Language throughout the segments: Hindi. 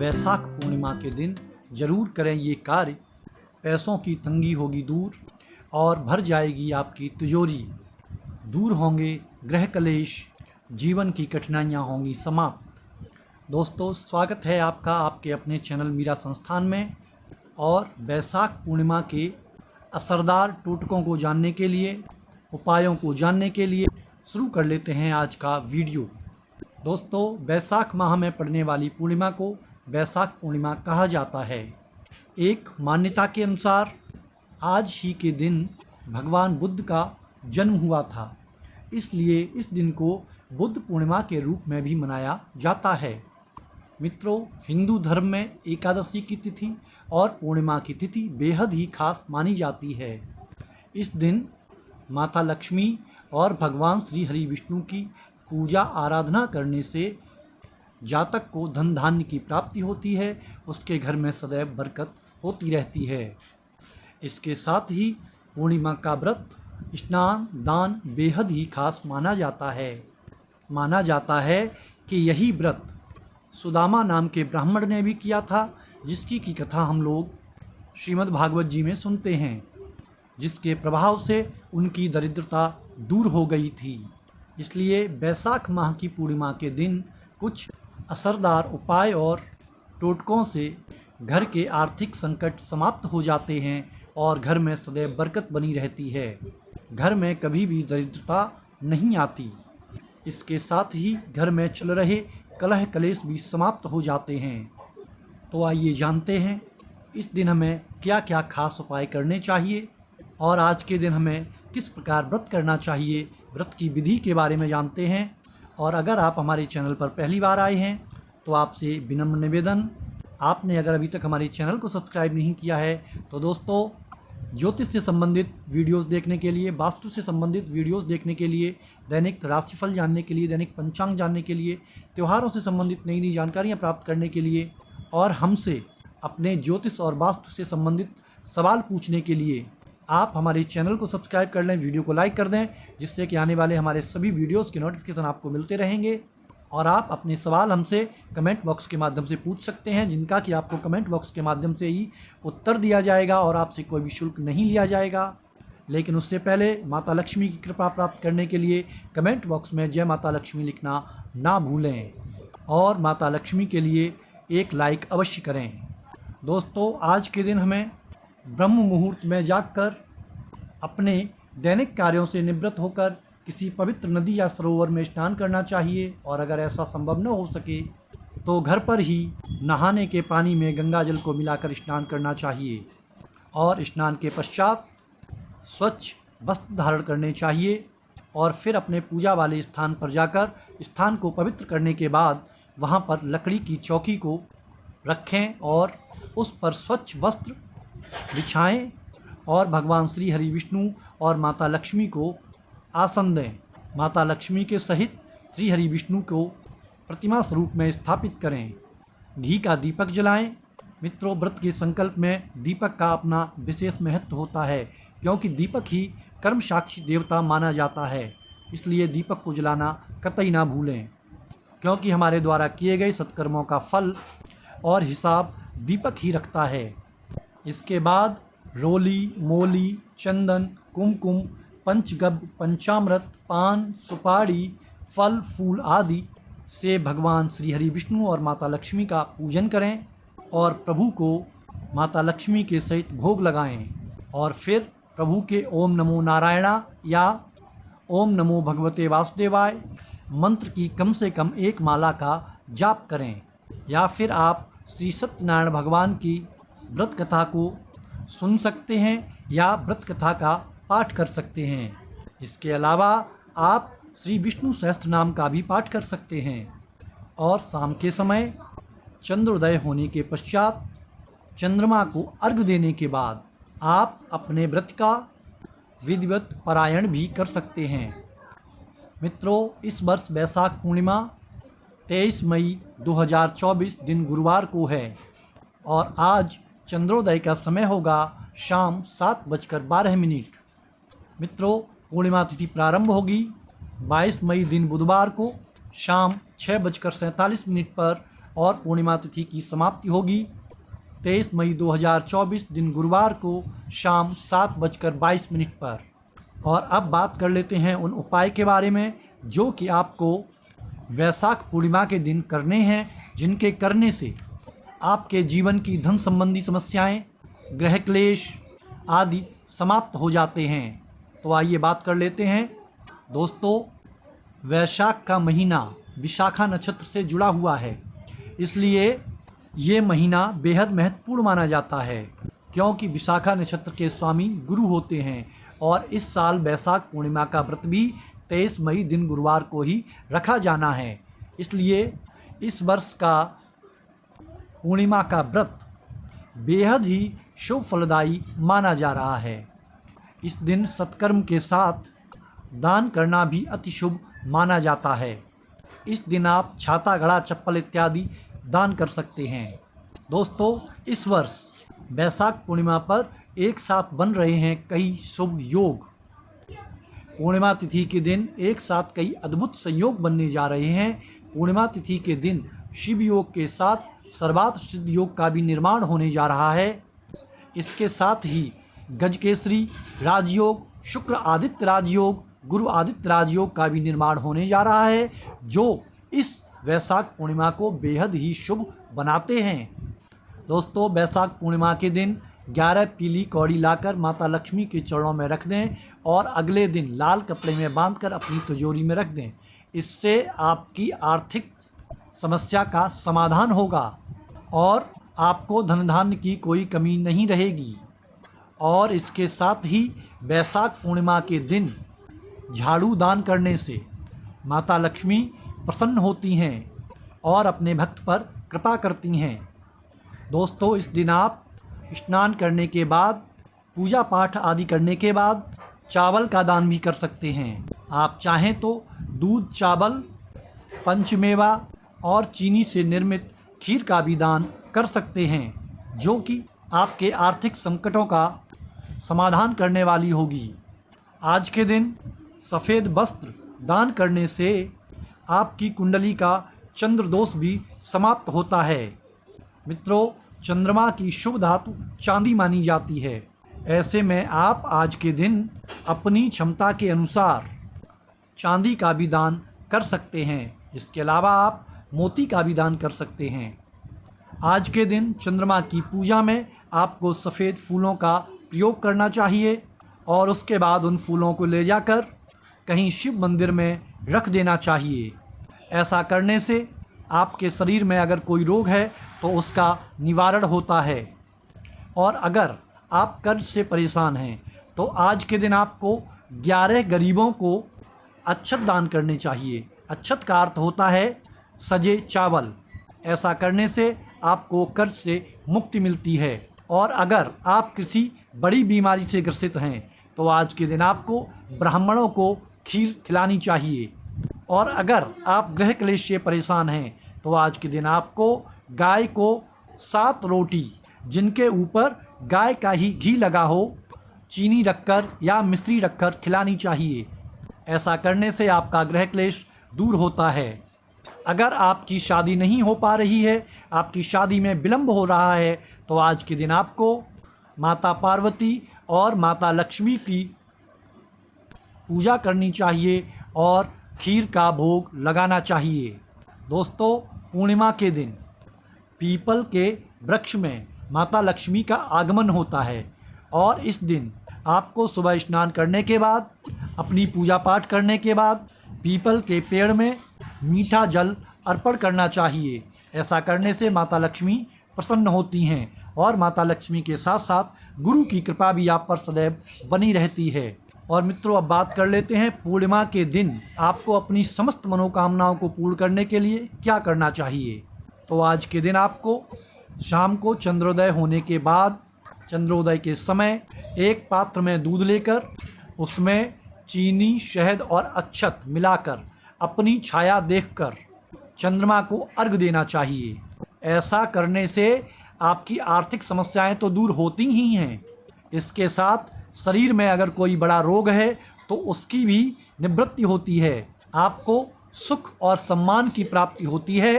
वैशाख पूर्णिमा के दिन जरूर करें ये कार्य। पैसों की तंगी होगी दूर और भर जाएगी आपकी तिजोरी। दूर होंगे ग्रह कलेश, जीवन की कठिनाइयाँ होंगी समाप्त। दोस्तों, स्वागत है आपका आपके अपने चैनल मीरा संस्थान में। और वैशाख पूर्णिमा के असरदार टोटकों को जानने के लिए, उपायों को जानने के लिए शुरू कर लेते हैं आज का वीडियो। दोस्तों, वैशाख माह में पड़ने वाली पूर्णिमा को वैशाख पूर्णिमा कहा जाता है। एक मान्यता के अनुसार आज ही के दिन भगवान बुद्ध का जन्म हुआ था, इसलिए इस दिन को बुद्ध पूर्णिमा के रूप में भी मनाया जाता है। मित्रों, हिंदू धर्म में एकादशी की तिथि और पूर्णिमा की तिथि बेहद ही खास मानी जाती है। इस दिन माता लक्ष्मी और भगवान श्री हरि विष्णु की पूजा आराधना करने से जातक को धन धान्य की प्राप्ति होती है, उसके घर में सदैव बरकत होती रहती है। इसके साथ ही पूर्णिमा का व्रत, स्नान, दान बेहद ही खास माना जाता है। माना जाता है कि यही व्रत सुदामा नाम के ब्राह्मण ने भी किया था, जिसकी की कथा हम लोग श्रीमद् भागवत जी में सुनते हैं, जिसके प्रभाव से उनकी दरिद्रता दूर हो गई थी। इसलिए वैशाख माह की पूर्णिमा के दिन कुछ असरदार उपाय और टोटकों से घर के आर्थिक संकट समाप्त हो जाते हैं और घर में सदैव बरकत बनी रहती है। घर में कभी भी दरिद्रता नहीं आती। इसके साथ ही घर में चल रहे कलह कलेश भी समाप्त हो जाते हैं। तो आइए जानते हैं इस दिन हमें क्या क्या खास उपाय करने चाहिए और आज के दिन हमें किस प्रकार व्रत करना चाहिए। व्रत की विधि के बारे में जानते हैं। और अगर आप हमारे चैनल पर पहली बार आए हैं तो आपसे विनम्र निवेदन, आपने अगर अभी तक हमारे चैनल को सब्सक्राइब नहीं किया है तो दोस्तों, ज्योतिष से संबंधित वीडियोस देखने के लिए, वास्तु से संबंधित वीडियोस देखने के लिए, दैनिक राशिफल जानने के लिए, दैनिक पंचांग जानने के लिए, त्योहारों से संबंधित नई नई जानकारियाँ प्राप्त करने के लिए और हमसे अपने ज्योतिष और वास्तु से संबंधित सवाल पूछने के लिए आप हमारे चैनल को सब्सक्राइब कर लें, वीडियो को लाइक कर दें, जिससे कि आने वाले हमारे सभी वीडियोज़ के नोटिफिकेशन आपको मिलते रहेंगे। और आप अपने सवाल हमसे कमेंट बॉक्स के माध्यम से पूछ सकते हैं, जिनका कि आपको कमेंट बॉक्स के माध्यम से ही उत्तर दिया जाएगा और आपसे कोई भी शुल्क नहीं लिया जाएगा। लेकिन उससे पहले माता लक्ष्मी की कृपा प्राप्त करने के लिए कमेंट बॉक्स में जय माता लक्ष्मी लिखना ना भूलें और माता लक्ष्मी के लिए एक लाइक अवश्य करें। दोस्तों, आज के दिन हमें ब्रह्म मुहूर्त में जागकर अपने दैनिक कार्यों से निवृत्त होकर किसी पवित्र नदी या सरोवर में स्नान करना चाहिए। और अगर ऐसा संभव न हो सके तो घर पर ही नहाने के पानी में गंगा जल को मिलाकर स्नान करना चाहिए। और स्नान के पश्चात स्वच्छ वस्त्र धारण करने चाहिए और फिर अपने पूजा वाले स्थान पर जाकर स्थान को पवित्र करने के बाद वहाँ पर लकड़ी की चौकी को रखें और उस पर स्वच्छ वस्त्र बिछाएं और भगवान श्री हरि विष्णु और माता लक्ष्मी को आसन दें। माता लक्ष्मी के सहित श्री हरि विष्णु को प्रतिमा स्वरूप में स्थापित करें। घी का दीपक जलाएं। मित्रों, व्रत के संकल्प में दीपक का अपना विशेष महत्व होता है, क्योंकि दीपक ही कर्म साक्षी देवता माना जाता है। इसलिए दीपक को जलाना कतई ना भूलें, क्योंकि हमारे द्वारा किए गए सत्कर्मों का फल और हिसाब दीपक ही रखता है। इसके बाद रोली, मोली, चंदन, कुमकुम, पंचगव्य, पंचामृत, पान, सुपारी, फल फूल आदि से भगवान श्री हरि विष्णु और माता लक्ष्मी का पूजन करें और प्रभु को माता लक्ष्मी के सहित भोग लगाएं। और फिर प्रभु के ओम नमो नारायणा या ओम नमो भगवते वासुदेवाय मंत्र की कम से कम एक माला का जाप करें। या फिर आप श्री सत्यनारायण भगवान की व्रत कथा को सुन सकते हैं या व्रत कथा का पाठ कर सकते हैं। इसके अलावा आप श्री विष्णु सहस्त्र नाम का भी पाठ कर सकते हैं। और शाम के समय चंद्रोदय होने के पश्चात चंद्रमा को अर्घ्य देने के बाद आप अपने व्रत का विधिवत पारायण भी कर सकते हैं। मित्रों, इस वर्ष वैशाख पूर्णिमा 23 मई 2024 दिन गुरुवार को है और आज चंद्रोदय का समय होगा शाम 7:12। मित्रों, पूर्णिमा तिथि प्रारंभ होगी 22 मई दिन बुधवार को शाम 6:47 पर और पूर्णिमा तिथि की समाप्ति होगी 23 मई 2024 दिन गुरुवार को शाम 7:22 पर। और अब बात कर लेते हैं उन उपाय के बारे में जो कि आपको वैशाख पूर्णिमा के दिन करने हैं, जिनके करने से आपके जीवन की धन संबंधी समस्याएं, ग्रह क्लेश आदि समाप्त हो जाते हैं। तो आइए बात कर लेते हैं। दोस्तों, वैशाख का महीना विशाखा नक्षत्र से जुड़ा हुआ है, इसलिए ये महीना बेहद महत्वपूर्ण माना जाता है, क्योंकि विशाखा नक्षत्र के स्वामी गुरु होते हैं। और इस साल वैशाख पूर्णिमा का व्रत भी 23 मई दिन गुरुवार को ही रखा जाना है। इसलिए इस वर्ष का पूर्णिमा का व्रत बेहद ही शुभ फलदायी माना जा रहा है। इस दिन सत्कर्म के साथ दान करना भी अति शुभ माना जाता है। इस दिन आप छाता, घड़ा, चप्पल इत्यादि दान कर सकते हैं। दोस्तों, इस वर्ष वैशाख पूर्णिमा पर एक साथ बन रहे हैं कई शुभ योग। पूर्णिमा तिथि के दिन एक साथ कई अद्भुत संयोग बनने जा रहे हैं। पूर्णिमा तिथि के दिन शिव योग के साथ सर्वार्थ सिद्ध योग का भी निर्माण होने जा रहा है। इसके साथ ही गजकेसरी राजयोग, शुक्र आदित्य राजयोग, गुरु आदित्य राजयोग का भी निर्माण होने जा रहा है, जो इस वैशाख पूर्णिमा को बेहद ही शुभ बनाते हैं। दोस्तों, वैशाख पूर्णिमा के दिन 11 पीली कौड़ी लाकर माता लक्ष्मी के चरणों में रख दें और अगले दिन लाल कपड़े में बांधकर अपनी तिजोरी में रख दें। इससे आपकी आर्थिक समस्या का समाधान होगा और आपको धन धान्य की कोई कमी नहीं रहेगी। और इसके साथ ही वैशाख पूर्णिमा के दिन झाड़ू दान करने से माता लक्ष्मी प्रसन्न होती हैं और अपने भक्त पर कृपा करती हैं। दोस्तों, इस दिन आप स्नान करने के बाद, पूजा पाठ आदि करने के बाद चावल का दान भी कर सकते हैं। आप चाहें तो दूध, चावल, पंचमेवा और चीनी से निर्मित खीर का भी दान कर सकते हैं, जो कि आपके आर्थिक संकटों का समाधान करने वाली होगी। आज के दिन सफ़ेद वस्त्र दान करने से आपकी कुंडली का चंद्र दोष भी समाप्त होता है। मित्रों, चंद्रमा की शुभ धातु चांदी मानी जाती है। ऐसे में आप आज के दिन अपनी क्षमता के अनुसार चांदी का भी दान कर सकते हैं। इसके अलावा आप मोती का भी दान कर सकते हैं। आज के दिन चंद्रमा की पूजा में आपको सफ़ेद फूलों का प्रयोग करना चाहिए और उसके बाद उन फूलों को ले जाकर कहीं शिव मंदिर में रख देना चाहिए। ऐसा करने से आपके शरीर में अगर कोई रोग है तो उसका निवारण होता है। और अगर आप कर्ज से परेशान हैं तो आज के दिन आपको 11 गरीबों को अक्षत दान करने चाहिए। अक्षत का अर्थ होता है सजे चावल। ऐसा करने से आपको कर्ज से मुक्ति मिलती है। और अगर आप किसी बड़ी बीमारी से ग्रसित हैं तो आज के दिन आपको ब्राह्मणों को खीर खिलानी चाहिए। और अगर आप गृह क्लेश से परेशान हैं तो आज के दिन आपको गाय को 7 रोटी जिनके ऊपर गाय का ही घी लगा हो, चीनी रखकर या मिश्री रखकर खिलानी चाहिए। ऐसा करने से आपका गृह क्लेश दूर होता है। अगर आपकी शादी नहीं हो पा रही है, आपकी शादी में विलंब हो रहा है, तो आज के दिन आपको माता पार्वती और माता लक्ष्मी की पूजा करनी चाहिए और खीर का भोग लगाना चाहिए। दोस्तों, पूर्णिमा के दिन पीपल के वृक्ष में माता लक्ष्मी का आगमन होता है और इस दिन आपको सुबह स्नान करने के बाद, अपनी पूजा पाठ करने के बाद पीपल के पेड़ में मीठा जल अर्पण करना चाहिए। ऐसा करने से माता लक्ष्मी प्रसन्न होती हैं और माता लक्ष्मी के साथ साथ गुरु की कृपा भी आप पर सदैव बनी रहती है। और मित्रों, अब बात कर लेते हैं पूर्णिमा के दिन आपको अपनी समस्त मनोकामनाओं को पूर्ण करने के लिए क्या करना चाहिए। तो आज के दिन आपको शाम को चंद्रोदय होने के बाद, चंद्रोदय के समय एक पात्र में दूध लेकर उसमें चीनी, शहद और अक्षत मिलाकर अपनी छाया देखकर चंद्रमा को अर्घ देना चाहिए। ऐसा करने से आपकी आर्थिक समस्याएं तो दूर होती ही हैं, इसके साथ शरीर में अगर कोई बड़ा रोग है तो उसकी भी निवृत्ति होती है। आपको सुख और सम्मान की प्राप्ति होती है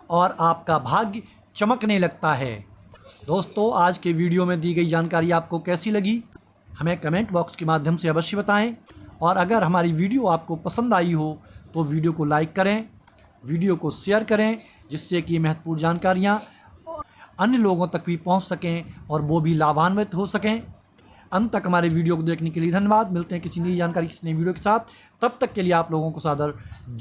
और आपका भाग्य चमकने लगता है। दोस्तों, आज के वीडियो में दी गई जानकारी आपको कैसी लगी, हमें कमेंट बॉक्स के माध्यम से अवश्य बताएं। और अगर हमारी वीडियो आपको पसंद आई हो तो वीडियो को लाइक करें, वीडियो को शेयर करें, जिससे कि महत्वपूर्ण जानकारियाँ अन्य लोगों तक भी पहुंच सकें और वो भी लाभान्वित हो सकें। अंत तक हमारे वीडियो को देखने के लिए धन्यवाद। मिलते हैं किसी नई जानकारी, किसी नई वीडियो के साथ। तब तक के लिए आप लोगों को सादर